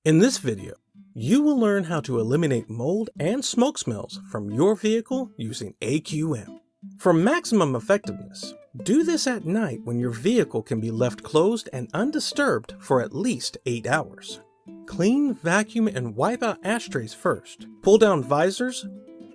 In this video, you will learn how to eliminate mold and smoke smells from your vehicle using AQM. For maximum effectiveness, do this at night when your vehicle can be left closed and undisturbed for at least 8 hours. Clean, vacuum, and wipe out ashtrays first. Pull down visors,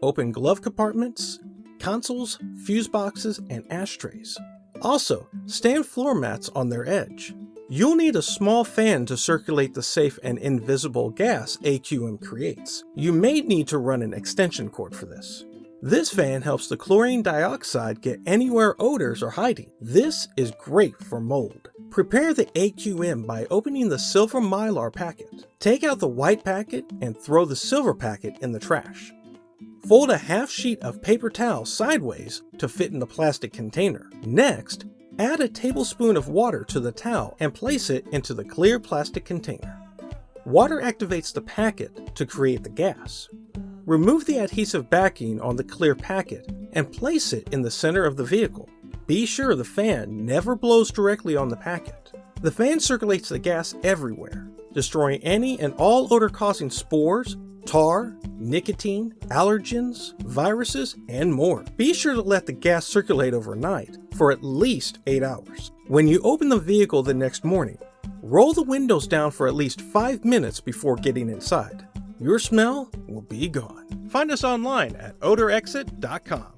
open glove compartments, consoles, fuse boxes, and ashtrays. Also, stand floor mats on their edge. You'll need a small fan to circulate the safe and invisible gas AQM creates. You may need to run an extension cord for this. This fan helps the chlorine dioxide get anywhere odors are hiding. This is great for mold. Prepare the AQM by opening the silver mylar packet. Take out the white packet and throw the silver packet in the trash. Fold a half sheet of paper towel sideways to fit in the plastic container. Next, add a tablespoon of water to the towel and place it into the clear plastic container. Water activates the packet to create the gas. Remove the adhesive backing on the clear packet and place it in the center of the vehicle. Be sure the fan never blows directly on the packet. The fan circulates the gas everywhere, destroying any and all odor-causing spores, tar, nicotine, allergens, viruses, and more. Be sure to let the gas circulate overnight for at least 8 hours. When you open the vehicle the next morning, roll the windows down for at least 5 minutes before getting inside. Your smell will be gone. Find us online at OdorXit.com.